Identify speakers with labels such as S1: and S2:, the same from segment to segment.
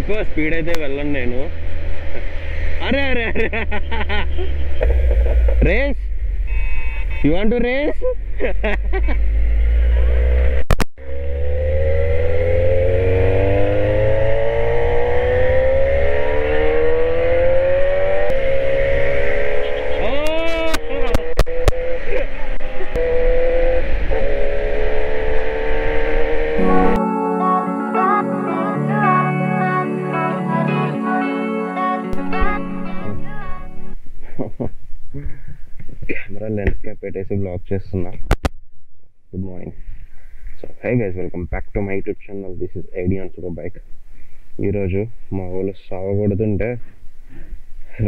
S1: ఎక్కువ స్పీడ్ అయితే వెళ్ళను నేను. అరే అరే అరే race, you want to race? Camera lens cap పెట్టేసి బ్లాక్ చేస్తున్నా. Good morning. So hi guys, welcome back to my YouTube channel. This is ఐడి ఆన్ సూపర్ బైక్. ఈరోజు మా ఊళ్ళో సాగకూడుతుంటే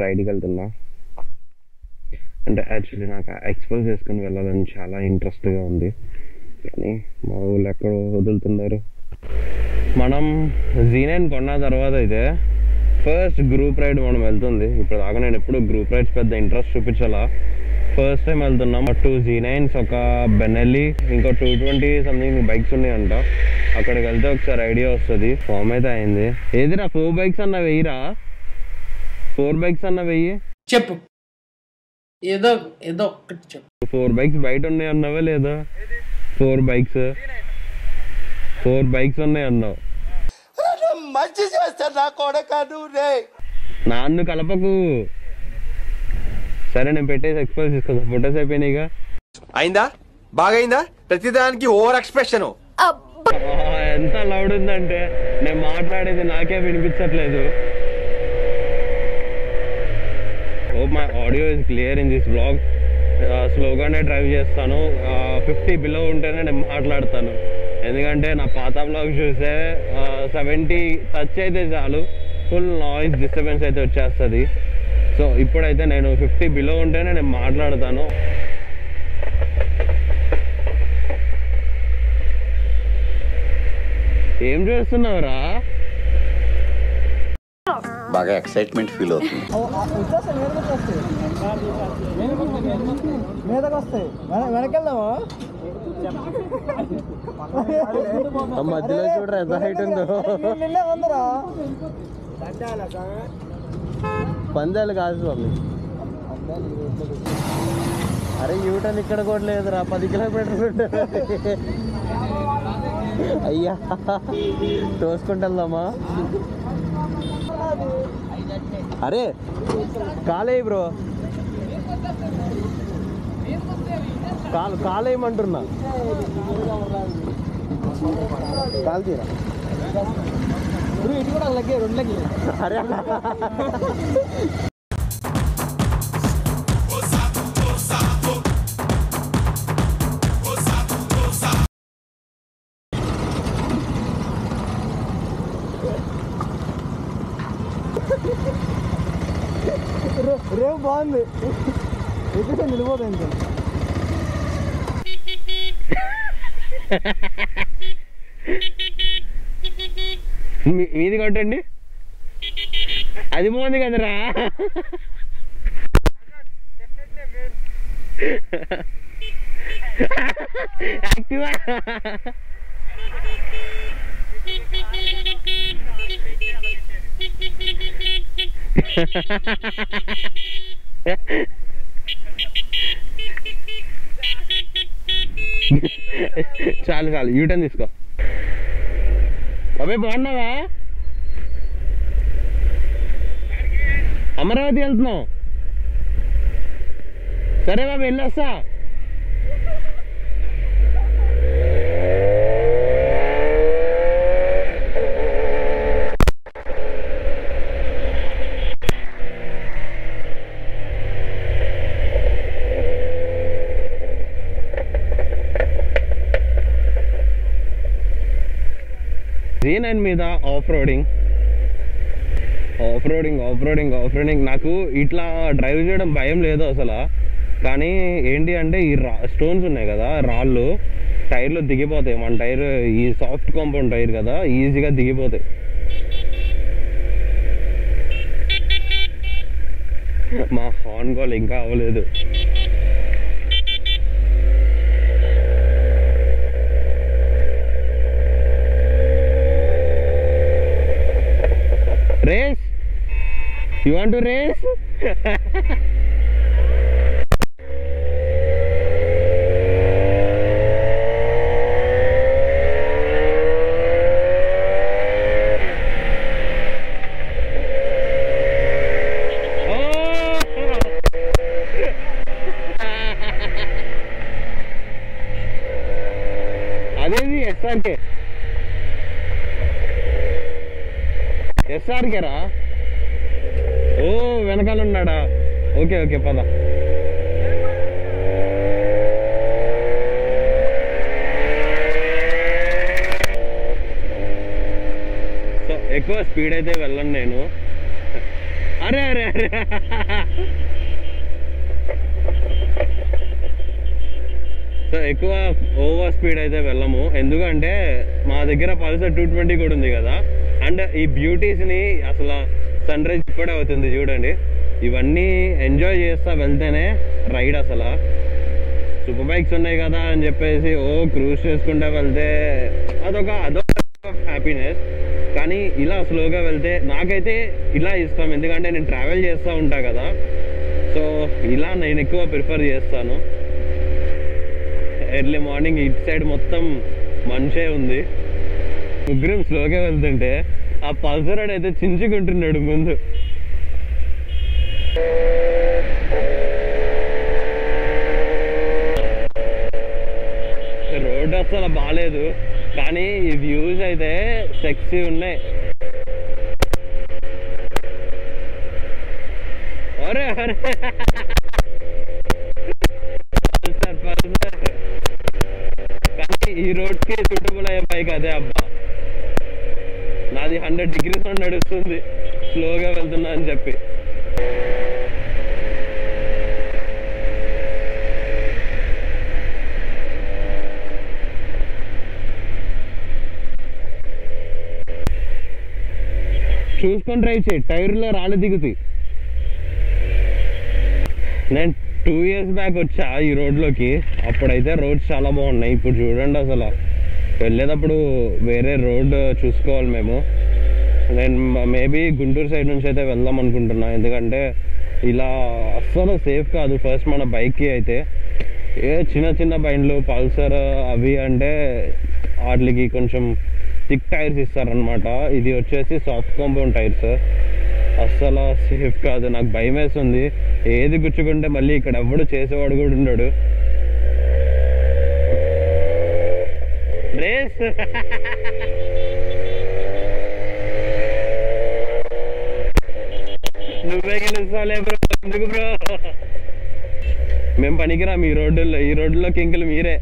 S1: రైడ్కి వెళ్తున్నా. అంటే యాక్చువల్లీ నాకు ఎక్స్పోజ్ చేసుకుని వెళ్ళాలని చాలా ఇంట్రెస్ట్గా ఉంది, కానీ మా ఊళ్ళో ఎక్కడ వదులుతున్నారు. మనం Z9 కొన్న తర్వాత అయితే ఫస్ట్ గ్రూప్ రైడ్ మనం వెళ్తుంది. ఇప్పుడు దాకా నేను ఎప్పుడు గ్రూప్ రైడ్స్ పెద్ద ఇంట్రెస్ట్ చూపించాలా. ఫస్ట్ టైం వెళ్తున్నాం. 2 Z9s, ఒక బెనెల్లీ, ఇంకో 220 సంథింగ్ బైక్స్ ఉన్నాయంట. అక్కడికి వెళ్తే ఒకసారి ఐడియా వస్తుంది. ఫామ్ అయితే అయింది. ఏదిరా 4 బైక్స్ అన్న వెయ్యిరా, 4 బైక్స్ అన్న వెయ్యి
S2: చెప్పు, ఏదో ఏదో ఒక్కటి చెప్పు.
S1: 4 బైక్స్ బయట ఉన్నాయి అన్నావా లేదా? 4 బైక్స్ ఉన్నాయి అన్నావు.
S3: మంచి చేస్తా నా కొడక నువ్వు.
S1: నాన్ను కలపకు. సరే నేను పెట్టేసి ఎక్స్పోజ్ తీసుకుందా. ఫొటోస్ అయిపోయినాయిగా.
S3: అయిందా? బాగైందా? ప్రతిదానికి ఓవర్ ఎక్స్ప్రెషన్.
S1: ఎంత లౌడ్ ఉందంటే నేను మాట్లాడేది నాకే వినిపించట్లేదు. Hope my audio is clear in this blog. స్లోగానే డ్రైవ్ చేస్తాను. 50 బిలో ఉంటేనే నేను మాట్లాడతాను. ఎందుకంటే నా పాత బ్లాగ్ చూస్తే 70 టచ్ అయితే చాలు ఫుల్ నాయిస్ డిస్టర్బెన్స్ అయితే వచ్చేస్తుంది. సో ఇప్పుడైతే నేను 50 బిలో ఉంటేనే నేను మాట్లాడతాను. ఏం చేస్తున్నావురా?
S4: బాగా ఎక్సైట్మెంట్ ఫీల్ అవుతుంది.
S5: వెనకెళ్దామా?
S1: మధ్యలో చూడరా ఎంత హైట్ ఉందో. పందాలు కాదు స్వామి. అరే యూటర్న్ ఇక్కడ కూడా లేదురా, 10 కిలోమీటర్లు ఉంటుంది. అయ్యా తోసుకుంటూ వెళ్దామా? అరే కాలే బ్రో, కాలేయమంటున్నా. కాలు తీరా.
S5: ఇటు కూడా లగ్గే, 2 లగ్గే.
S1: అరే
S5: రేపు బాగుంది. ఎక్కడ నిలిపోతాయి ఇంకా.
S1: మీది కొట్టండి. అది బాగుంది కదరా. యాక్టివా చాలు చాలు, యూటర్న్ తీసుకో. అబ్బాయి బాగున్నావా? అమరావతి వెళ్తున్నాం. సరే బాబు వెళ్ళొస్తా. Z9 మీద ఆఫ్ రోడింగ్ నాకు ఇట్లా డ్రైవ్ చేయడం భయం లేదు అసలు. కానీ ఏంటి అంటే ఈ స్టోన్స్ ఉన్నాయి కదా, రాళ్ళు టైర్లో దిగిపోతాయి. మన టైర్ ఈ సాఫ్ట్ కాంపౌండ్ టైర్ కదా, ఈజీగా దిగిపోతాయి. మా హార్న్ కాల్ ఇంకా అవ్వలేదు. You want to race? అదేది ఎస్ఆర్కే రా. ఓ వెనకాల ఉన్నాడా? ఓకే ఓకే పద. సో ఎక్కువ స్పీడ్ అయితే వెళ్ళను నేను. అరే అరే అరే సో ఎక్కువ ఓవర్ స్పీడ్ అయితే వెళ్ళము, ఎందుకంటే మా దగ్గర పల్సర్ 220 కూడా ఉంది కదా. అండ్ ఈ బ్యూటీస్ని అసలు సన్ రైజ్ ఇప్పుడే అవుతుంది చూడండి, ఇవన్నీ ఎంజాయ్ చేస్తా వెళ్తేనే రైడ్. అసలు సూపర్ బైక్స్ ఉన్నాయి కదా అని చెప్పేసి క్రూజ్ చేసుకుంటూ వెళ్తే అదొక హ్యాపీనెస్. కానీ ఇలా స్లోగా వెళ్తే నాకైతే ఇలా ఇష్టం, ఎందుకంటే నేను ట్రావెల్ చేస్తూ ఉంటా కదా. సో ఇలా నేను ఎక్కువ ప్రిఫర్ చేస్తాను. ఎర్లీ మార్నింగ్ ఇటు సైడ్ మొత్తం మంచే ఉంది, ముగ్గురం స్లోగా వెళ్తుంటే ఆ పల్సర్ అయితే చించుకుంటున్నాడు ముందు. రోడ్ అసలు బాగాలేదు, కానీ ఈ వ్యూస్ అయితే సెక్సీ ఉన్నాయి. అరే అరే కానీ ఈ రోడ్కి సూటబుల్ అయ్యే బైక్ అదే అబ్బా. నాది 100 degrees నడుస్తుంది స్లోగా వెళ్తున్నా అని చెప్పి. చూసుకొని డ్రైవ్ చేయి, టైర్లో రాళ్ళు దిగుతాయి. నేను 2 years బ్యాక్ వచ్చా ఈ రోడ్లోకి, అప్పుడైతే రోడ్స్ చాలా బాగున్నాయి. ఇప్పుడు చూడండి అసలు వెళ్ళేటప్పుడు వేరే రోడ్ చూసుకోవాలి మేము. నేను మేబీ గుంటూరు సైడ్ నుంచి అయితే వెళ్దాం అనుకుంటున్నా, ఎందుకంటే ఇలా అస్సలు సేఫ్ కాదు. ఫస్ట్ మన బైక్కి అయితే చిన్న చిన్న బండ్లు పల్సర్ అవి అంటే వాటికి కొంచెం థిక్ టైర్స్ ఇస్తారనమాట. ఇది వచ్చేసి సాఫ్ట్ కాంపౌండ్ టైర్స్, అస్సలు సేఫ్ కాదు. నాకు భయం వేస్తుంది, ఏది గుచ్చుకుంటే మళ్ళీ ఇక్కడ ఎవడు చేసేవాడు కూడా ఉండడు. రేస్ నువ్వే గెలుస్తాలే బ్రో, ఎందుకు బ్రో? మేము పనికిరాం ఈ రోడ్డులో కింకులు మీరే.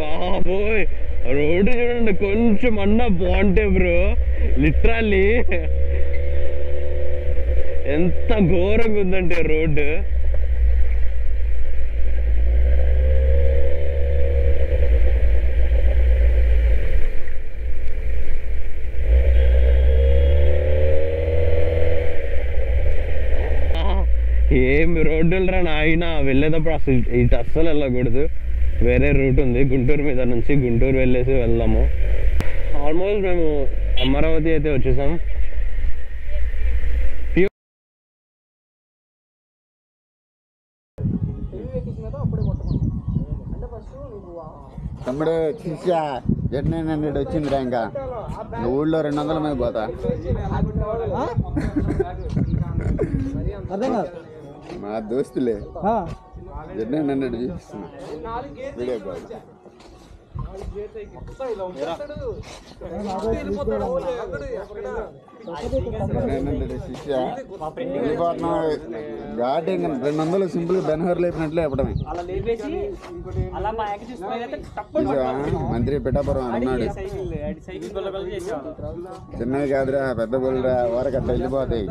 S1: బాబోయ్ రోడ్డు చూడండి, కొంచెం అన్నా బాగుంటే బ్రో, లిటరల్లీ ఎంత ఘోరంగా ఉందంటే రోడ్డు. ఏం రోడ్డులు రా నాయన, వెళ్ళేటప్పుడు అసలు ఇటు అస్సలు వెళ్ళకూడదు. వేరే రూట్ ఉంది, గుంటూరు మీద నుంచి గుంటూరు వెళ్ళేసి వెళ్దాము. ఆల్మోస్ట్ మేము అమరావతి అయితే వచ్చేసాం.
S4: తమ్ముడు చూసా Z900 వచ్చిందిరా, ఇంకా ఊళ్ళో 200 మీద పోతా. మా దోస్తులే Z900 చూపిస్తున్నా video call. Ghaati 200 simple Benhur లేపినట్లే చెప్పడమే. మంత్రి పిఠాపురం అన్నాడు, చిన్నవి కాదురా పెద్ద బొల్లురా, ఊరకట్ట వెళ్ళిపోతాయి.